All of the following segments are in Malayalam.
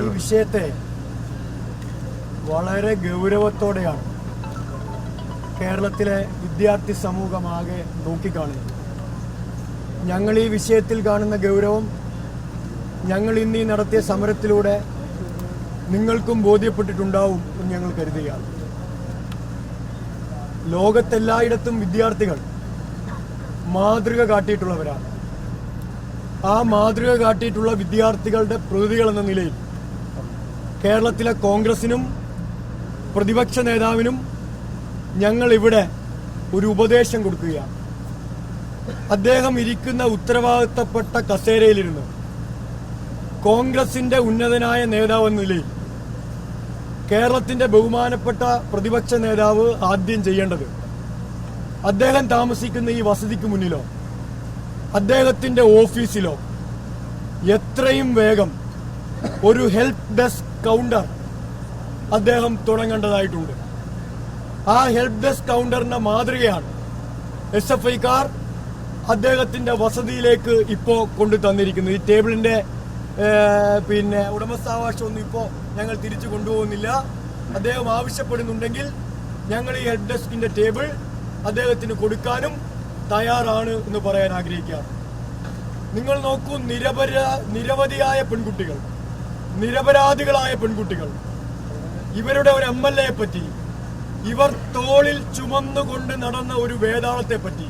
ഈ വിഷയത്തെ വളരെ ഗൗരവത്തോടെയാണ് കേരളത്തിലെ വിദ്യാർത്ഥി സമൂഹമാകെ നോക്കിക്കാണുന്നത്. ഞങ്ങൾ ഈ വിഷയത്തിൽ കാണുന്ന ഗൗരവം ഞങ്ങൾ ഇന്ന് ഈ നടത്തിയ സമരത്തിലൂടെ നിങ്ങൾക്കും ബോധ്യപ്പെട്ടിട്ടുണ്ടാവും എന്ന് ഞങ്ങൾ കരുതുകയാണ്. ലോകത്തെല്ലായിടത്തും വിദ്യാർത്ഥികൾ മാതൃക കാട്ടിയിട്ടുള്ളവരാണ്. ആ മാതൃക കാട്ടിയിട്ടുള്ള വിദ്യാർത്ഥികളുടെ പ്രതിനിധികൾ എന്ന നിലയിൽ കേരളത്തിലെ കോൺഗ്രസിനും പ്രതിപക്ഷ നേതാവിനും ഞങ്ങൾ ഇവിടെ ഒരു ഉപദേശം കൊടുക്കുകയാണ്. അദ്ദേഹം ഇരിക്കുന്ന ഉത്തരവാദിത്തപ്പെട്ട കസേരയിലിരുന്ന് കോൺഗ്രസിന്റെ ഉന്നതനായ നേതാവ് എന്ന നിലയിൽ കേരളത്തിന്റെ ബഹുമാനപ്പെട്ട പ്രതിപക്ഷ നേതാവ് ആദ്യം ചെയ്യേണ്ടത് അദ്ദേഹം താമസിക്കുന്ന ഈ വസതിക്ക് മുന്നിലോ അദ്ദേഹത്തിന്റെ ഓഫീസിലോ എത്രയും വേഗം ഒരു ഹെൽപ്പ് ഡെസ്ക് കൗണ്ടർ അദ്ദേഹം തുടങ്ങേണ്ടതായിട്ടുണ്ട്. ആ ഹെൽപ്പ് ഡെസ്ക് കൗണ്ടറിന്റെ മാതൃകയാണ് SFIക്കാർ അദ്ദേഹത്തിന്റെ വസതിയിലേക്ക് ഇപ്പോ കൊണ്ടു തന്നിരിക്കുന്നത്. ഈ ടേബിളിന്റെ ഉടമസ്ഥാവകാശമൊന്നും ഇപ്പോ ഞങ്ങൾ തിരിച്ചു കൊണ്ടുപോകുന്നില്ല. അദ്ദേഹം ആവശ്യപ്പെടുന്നുണ്ടെങ്കിൽ ഞങ്ങൾ ഈ ഹെൽപ്പ് ഡെസ്കിന്റെ ടേബിൾ അദ്ദേഹത്തിന് കൊടുക്കാനും തയ്യാറാണ് എന്ന് പറയാൻ ആഗ്രഹിക്കുകയാണ്. നിങ്ങൾ നോക്കൂ, നിരവധിയായ പെൺകുട്ടികൾ, നിരപരാധികളായ പെൺകുട്ടികൾ, ഇവരുടെ ഒരു MLA പറ്റി, ഇവർ തോളിൽ ചുമന്നുകൊണ്ട് നടന്ന ഒരു വേതാളത്തെ പറ്റി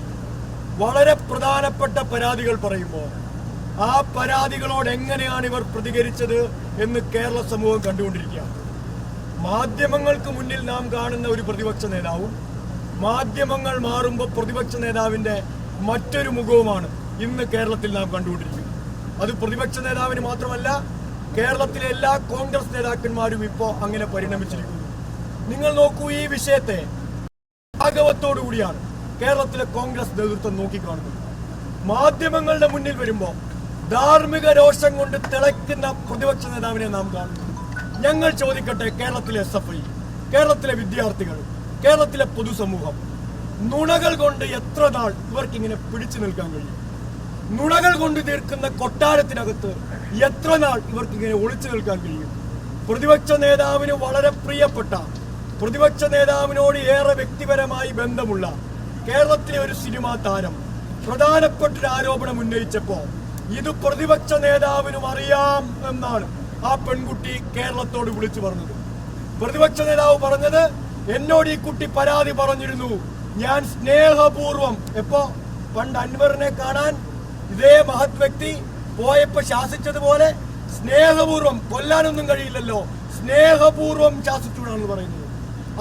വളരെ പ്രധാനപ്പെട്ട പരാതികൾ പറയുമ്പോൾ ആ പരാതികളോട് എങ്ങനെയാണ് ഇവർ പ്രതികരിച്ചത് എന്ന് കേരള സമൂഹം കണ്ടുകൊണ്ടിരിക്കുകയാണ്. മാധ്യമങ്ങൾക്ക് മുന്നിൽ നാം കാണുന്ന ഒരു പ്രതിപക്ഷ നേതാവും മാധ്യമങ്ങൾ മാറുമ്പോൾ പ്രതിപക്ഷ നേതാവിന്റെ മറ്റൊരു മുഖവുമാണ് ഇന്ന് കേരളത്തിൽ നാം കണ്ടുകൊണ്ടിരിക്കുന്നത്. അത് പ്രതിപക്ഷ നേതാവിന് മാത്രമല്ല, കേരളത്തിലെ എല്ലാ കോൺഗ്രസ് നേതാക്കന്മാരും ഇപ്പോൾ അങ്ങനെ പരിണമിച്ചിരിക്കുന്നു. നിങ്ങൾ നോക്കൂ, ഈ വിഷയത്തെ ഭാഗവത്തോടുകൂടിയാണ് കേരളത്തിലെ കോൺഗ്രസ് നേതൃത്വം നോക്കിക്കാണുന്നത്. മാധ്യമങ്ങളുടെ മുന്നിൽ വരുമ്പോൾ ധാർമ്മിക രോഷം കൊണ്ട് തിളയ്ക്കുന്ന പ്രതിപക്ഷ നേതാവിനെ നാം കാണുന്നു. ഞങ്ങൾ ചോദിക്കട്ടെ, കേരളത്തിലെ SFI, കേരളത്തിലെ വിദ്യാർത്ഥികൾ, കേരളത്തിലെ പൊതുസമൂഹം, നുണകൾ കൊണ്ട് എത്ര നാൾ ഇവർക്കിങ്ങനെ പിടിച്ചു നിൽക്കാൻ കഴിയും? നുണകൾ കൊണ്ട് തീർക്കുന്ന കൊട്ടാരത്തിനകത്ത് എത്ര നാൾ ഇവർക്കിങ്ങനെ ഒളിച്ചു നിൽക്കാൻ കഴിയും? പ്രതിപക്ഷ നേതാവിന് വളരെ പ്രിയപ്പെട്ട, പ്രതിപക്ഷ നേതാവിനോട് ഏറെ വ്യക്തിപരമായി ബന്ധമുള്ള കേരളത്തിലെ ഒരു സിനിമാ താരം പ്രധാനപ്പെട്ട ഒരു ആരോപണം ഉന്നയിച്ചപ്പോ ഇത് പ്രതിപക്ഷ നേതാവിനും അറിയാം എന്നാണ് ആ പെൺകുട്ടി കേരളത്തോട് വിളിച്ചു പറഞ്ഞത്. പ്രതിപക്ഷ നേതാവ് പറഞ്ഞത്, എന്നോട് ഈ കുട്ടി പരാതി പറഞ്ഞിരുന്നു, ഞാൻ സ്നേഹപൂർവം, എപ്പോ പണ്ട് അൻവറിനെ കാണാൻ ഇതേ മഹത് വ്യക്തി പോയപ്പോ ശാസിച്ചതുപോലെ സ്നേഹപൂർവം, കൊല്ലാനൊന്നും കഴിയില്ലല്ലോ, സ്നേഹപൂർവം ശാസിച്ചുകൊണ്ടാണ് പറയുന്നത്.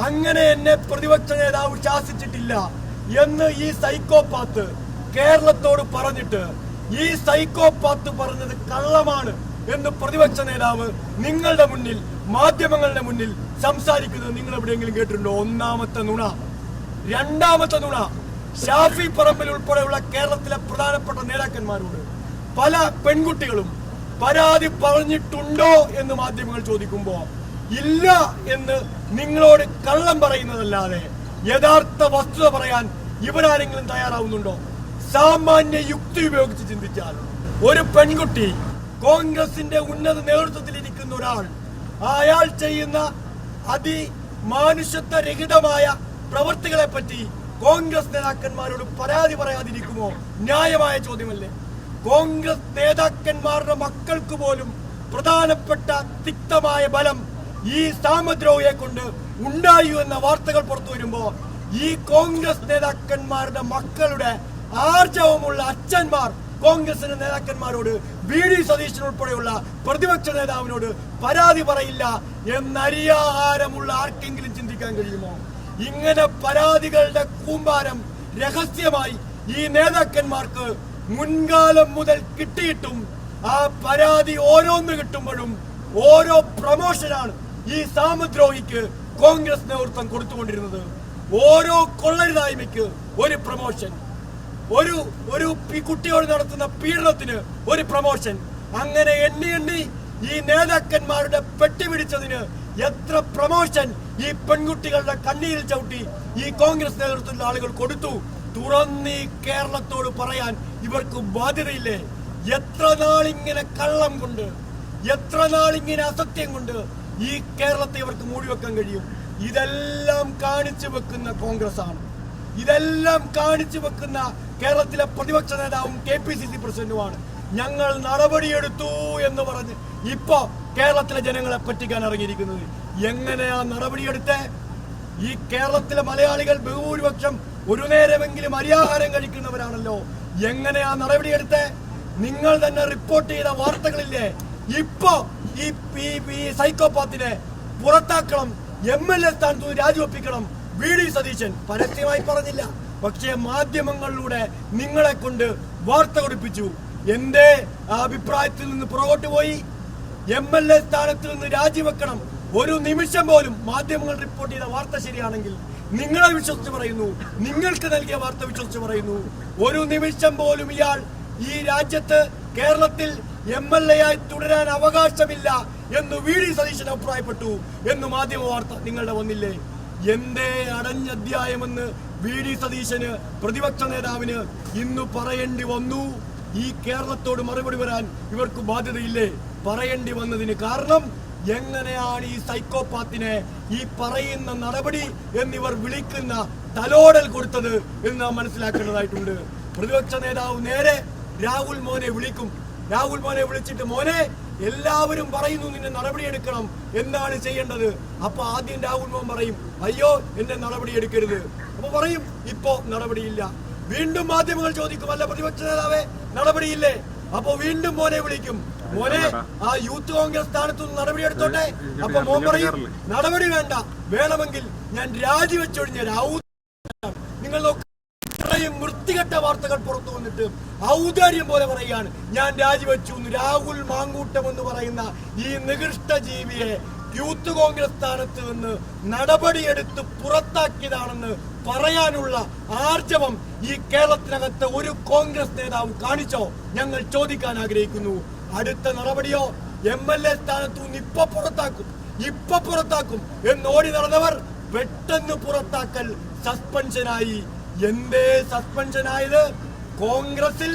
അങ്ങനെ എന്നെ പ്രതിപക്ഷ നേതാവ് ശാസിച്ചിട്ടില്ല എന്ന് ഈ സൈക്കോപാത്ത് കേരളത്തോട് പറഞ്ഞിട്ട് ഈ സൈക്കോപാത്ത് പറഞ്ഞത് കള്ളമാണ് എന്ന് പ്രതിപക്ഷ നേതാവ് നിങ്ങളുടെ മുന്നിൽ, മാധ്യമങ്ങളുടെ മുന്നിൽ സംസാരിക്കുന്നത് നിങ്ങൾ എവിടെയെങ്കിലും കേട്ടിട്ടുണ്ടോ? ഒന്നാമത്തെ നുണ. രണ്ടാമത്തെ നുണ, ഷാഫി പറമ്പിൽ ഉൾപ്പെടെയുള്ള കേരളത്തിലെ പ്രധാനപ്പെട്ട നേതാക്കന്മാരോട് പല പെൺകുട്ടികളും പരാതി പറഞ്ഞിട്ടുണ്ടോ എന്ന് മാധ്യമങ്ങൾ ചോദിക്കുമ്പോ ഇല്ല എന്ന് നിങ്ങളോട് കള്ളം പറയുന്നതല്ലാതെ യഥാർത്ഥ വസ്തുത പറയാൻ ഇവരാരെങ്കിലും തയ്യാറാവുന്നുണ്ടോ? സാമാന്യ യുക്തി ഉപയോഗിച്ച് ചിന്തിച്ചാൽ ഒരു പെൺകുട്ടി, കോൺഗ്രസിന്റെ ഉന്നത നേതൃത്വത്തിലിരിക്കുന്ന ഒരാൾ, അയാൾ ചെയ്യുന്ന അതിമാനുഷത്വരഹിതമായ പ്രവൃത്തികളെ പറ്റി കോൺഗ്രസ് നേതാക്കന്മാരോട് പരാതി പറയാതിരിക്കുമോ? ന്യായമായ ചോദ്യമല്ലേ? കോൺഗ്രസ് നേതാക്കന്മാരുടെ മക്കൾക്ക് പോലും പ്രധാനപ്പെട്ട തിക്തമായ ബലം ഈ സാമദ്രോഹിയെ കൊണ്ട് ഉണ്ടായി എന്ന വാർത്തകൾ പുറത്തു വരുമ്പോ ഈ കോൺഗ്രസ് നേതാക്കന്മാരുടെ മക്കളുടെ ആർജവമുള്ള അച്ഛന്മാർ കോൺഗ്രസിന്റെ നേതാക്കന്മാരോട്, VD സതീശൻ ഉൾപ്പെടെയുള്ള പ്രതിപക്ഷ നേതാവിനോട് പരാതി പറയില്ല എന്നരിയാഹാരമുള്ള ആർക്കെങ്കിലും ചിന്തിക്കാൻ കഴിയുമോ? ഇങ്ങനെ പരാതികളുടെ കൂമ്പാരം രഹസ്യമായി ഈ നേതാക്കന്മാർക്ക് മുൻകാലം മുതൽ കിട്ടിയിട്ടും ആ പരാതി ഓരോന്ന് കിട്ടുമ്പോഴും ഓരോ പ്രമോഷനാണ് ഈ സാമദ്രോഹിക്ക് കോൺഗ്രസ് നേതൃത്വം കൊടുത്തുകൊണ്ടിരുന്നത്. ഓരോ കൊള്ളരുതായ്മയ്ക്ക് ഒരു പ്രമോഷൻ, ഒരു കുട്ടിയോട് നടത്തുന്ന പീഡനത്തിന് ഒരു പ്രമോഷൻ, അങ്ങനെ എണ്ണി എണ്ണി ഈ നേതാക്കന്മാരുടെ പെട്ടി പിടിച്ചതിന് എത്ര പ്രമോഷൻ ഈ പെൺകുട്ടികളുടെ കണ്ണീരിൽ ചവിട്ടി ഈ കോൺഗ്രസ് നേതൃത്വത്തിലുള്ള ആളുകൾ കൊടുത്തു. തുറന്നീ കേരളത്തോട് പറയാൻ ഇവർക്ക് ബാധ്യതയില്ലേ? എത്ര നാളിങ്ങനെ കള്ളം കൊണ്ട്, എത്ര നാളിങ്ങനെ അസത്യം കൊണ്ട് ഈ കേരളത്തെ ഇവർക്ക് മൂടിവെക്കാൻ കഴിയും? ഇതെല്ലാം കാണിച്ചു വെക്കുന്ന കോൺഗ്രസ് ആണ്. ഇതെല്ലാം കാണിച്ചു വെക്കുന്ന കേരളത്തിലെ പ്രതിപക്ഷ നേതാവും KPCC പ്രസിഡന്റുമാണ്. ഞങ്ങൾ നടപടിയെടുത്തു എന്ന് പറഞ്ഞ് ഇപ്പോ കേരളത്തിലെ ജനങ്ങളെ പറ്റിക്കാൻ ഇറങ്ങിയിരിക്കുന്നത്. എങ്ങനെയാ നടപടിയെടുത്തേ? ഈ കേരളത്തിലെ മലയാളികൾ ബഹുഭൂരിപക്ഷം ഒരു നേരമെങ്കിലും അരിയാഹാരം കഴിക്കുന്നവരാണല്ലോ. എങ്ങനെയാ നടപടിയെടുത്തേ? നിങ്ങൾ തന്നെ റിപ്പോർട്ട് ചെയ്ത വാർത്തകളില്ലേ? ഇപ്പോ ഈ സൈക്കോപാത്തിനെ പുറത്താക്കണം, MLA സ്ഥാനത്ത് രാജിവെപ്പിക്കണം. VD സതീശൻ പരസ്യമായി പറഞ്ഞില്ല, പക്ഷേ മാധ്യമങ്ങളിലൂടെ നിങ്ങളെ കൊണ്ട് വാർത്ത കൊടുപ്പിച്ചു. എന്റെ അഭിപ്രായത്തിൽ നിന്ന് പുറകോട്ട് പോയി. MLA സ്ഥാനത്ത് നിന്ന് രാജിവെക്കണം. ഒരു നിമിഷം പോലും മാധ്യമങ്ങൾ റിപ്പോർട്ട് ചെയ്ത വാർത്ത ശരിയാണെങ്കിൽ നിങ്ങളെ വിശ്വസിച്ച് പറയുന്നു, നിങ്ങൾക്ക് നൽകിയ വാർത്ത വിശ്വസിച്ച് പറയുന്നു, ഒരു നിമിഷം പോലും ഇയാൾ ഈ രാജ്യത്ത് കേരളത്തിൽ MLA ആയി തുടരാൻ അവകാശമില്ല എന്ന് VD സതീശൻ അഭിപ്രായപ്പെട്ടു എന്ന് മാധ്യമ വാർത്ത നിങ്ങളുടെ വന്നില്ലേ? എന്തേ അടഞ്ഞ അധ്യായമെന്ന് VD സതീശന്, പ്രതിപക്ഷ നേതാവിന് ഇന്ന് പറയേണ്ടി വന്നു? ഈ കേരളത്തോട് മറുപടി വരാൻ ഇവർക്ക് ബാധ്യതയില്ലേ? പറയേണ്ടി വന്നതിന് കാരണം എങ്ങനെയാണ് ഈ സൈക്കോപാത്തിനെ ഈ പറയുന്ന നടപടി എന്നിവർ വിളിക്കുന്ന തലോടൽ കൊടുത്തത് എന്ന് നാം മനസ്സിലാക്കേണ്ടതായിട്ടുണ്ട്. പ്രതിപക്ഷ നേതാവ് നേരെ രാഹുൽ മോനെ വിളിക്കും. രാഹുൽ മോനെ വിളിച്ചിട്ട്, മോനെ എല്ലാവരും പറയുന്നു നിന്നെ നടപടിയെടുക്കണം, എന്താണ് ചെയ്യേണ്ടത്? അപ്പൊ ആദ്യം രാഹുൽ മോൻ പറയും, അയ്യോ എന്നെ നടപടിയെടുക്കരുത്. അപ്പൊ പറയും ഇപ്പോ നടപടിയില്ല. വീണ്ടും മാധ്യമങ്ങൾ ചോദിക്കും, അല്ല പ്രതിപക്ഷ നേതാവേ നടപടിയില്ലേ? അപ്പൊ വീണ്ടും മോനെ വിളിക്കും, മോനെ ആ യൂത്ത് കോൺഗ്രസ് സ്ഥാനത്തുനിന്ന് നടപടിയെടുത്തോട്ടെ. അപ്പൊ മോൻ പറയും നടപടി വേണ്ട, വേണമെങ്കിൽ ഞാൻ രാജിവെച്ചൊഴിഞ്ഞ നിങ്ങൾ നോക്ക്. ഇത്രയും വൃത്തികെട്ട വാർത്തകൾ പുറത്തു വന്നിട്ട് ഔദാര്യം പോലെ പറയുകയാണ് ഞാൻ രാജിവെച്ചു എന്ന്. രാഹുൽ മാങ്കൂട്ടം എന്ന് പറയുന്ന ഈ നികൃഷ്ട ജീവിയെ യൂത്ത് കോൺഗ്രസ് സ്ഥാനത്ത് നിന്ന് നടപടിയെടുത്ത് പുറത്താക്കിയതാണെന്ന് പറയാനുള്ള ആർജവം ഈ കേരളത്തിനകത്ത് ഒരു കോൺഗ്രസ് നേതാവ് കാണിച്ചോ? ഞങ്ങൾ ചോദിക്കാൻ ആഗ്രഹിക്കുന്നു. അടുത്ത നടപടിയോ MLA സ്ഥാനത്തു നിന്ന് ഇപ്പൊ പുറത്താക്കും എന്നോടി നടന്നവർ പെട്ടെന്ന് പുറത്താക്കൽ സസ്പെൻഷനായി. എന്തേ സസ്പെൻഷനായത്? കോൺഗ്രസിൽ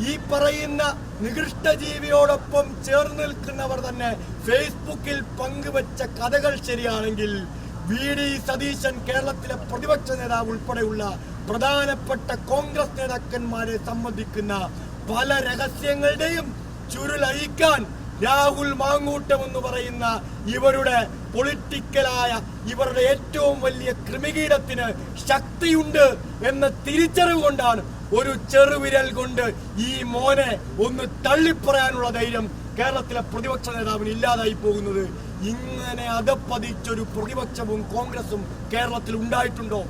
ഈ പറയുന്ന നികൃഷ്ട ജീവിയോടൊപ്പം ചേർന്ന് നിൽക്കുന്നവർ തന്നെ ഫേസ്ബുക്കിൽ പങ്കുവച്ച കഥകൾ ശരിയാണെങ്കിൽ VD സതീശൻ കേരളത്തിലെ പ്രതിപക്ഷ നേതാവ് ഉൾപ്പെടെയുള്ള പ്രധാനപ്പെട്ട കോൺഗ്രസ് നേതാക്കന്മാരെ സംബന്ധിക്കുന്ന പല രഹസ്യങ്ങളുടെയും ചുരുളഴിക്കാൻ രാഹുൽ മാങ്കൂട്ടം എന്ന് പറയുന്ന ഇവരുടെ പൊളിറ്റിക്കലായ ഇവരുടെ ഏറ്റവും വലിയ ക്രിമികീടത്തിന് ശക്തിയുണ്ട് എന്ന തിരിച്ചറിവ് കൊണ്ടാണ് ഒരു ചെറുവിരൽ കൊണ്ട് ഈ മോനെ ഒന്ന് തള്ളിപ്പറയാനുള്ള ധൈര്യം കേരളത്തിലെ പ്രതിപക്ഷ നേതാവിന് ഇല്ലാതായി പോകുന്നത്. ഇങ്ങനെ അധപ്പതിച്ചൊരു പ്രതിപക്ഷവും കോൺഗ്രസും കേരളത്തിൽ ഉണ്ടായിട്ടുണ്ടോ?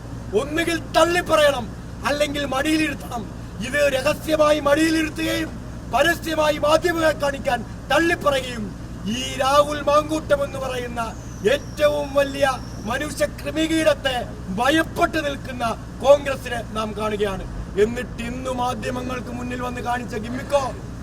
ഒന്നുകിൽ തള്ളിപ്പറയണം, അല്ലെങ്കിൽ മടിയിലിരുത്തണം. ഇത് രഹസ്യമായി മടിയിലിരുത്തുകയും പരസ്യമായി മാധ്യമങ്ങളെ കാണിക്കാൻ തള്ളിപ്പറയുകയും ഈ രാഹുൽ മാങ്കൂട്ടം എന്ന് പറയുന്ന ഏറ്റവും വലിയ മനുഷ്യ ക്രിമികീടത്തെ ഭയപ്പെട്ട് നിൽക്കുന്ന കോൺഗ്രസിനെ നാം കാണുകയാണ്. എന്നിട്ട് ഇന്ന് മാധ്യമങ്ങൾക്ക് മുന്നിൽ വന്ന് കാണിച്ച ഗിമ്മിക്കോ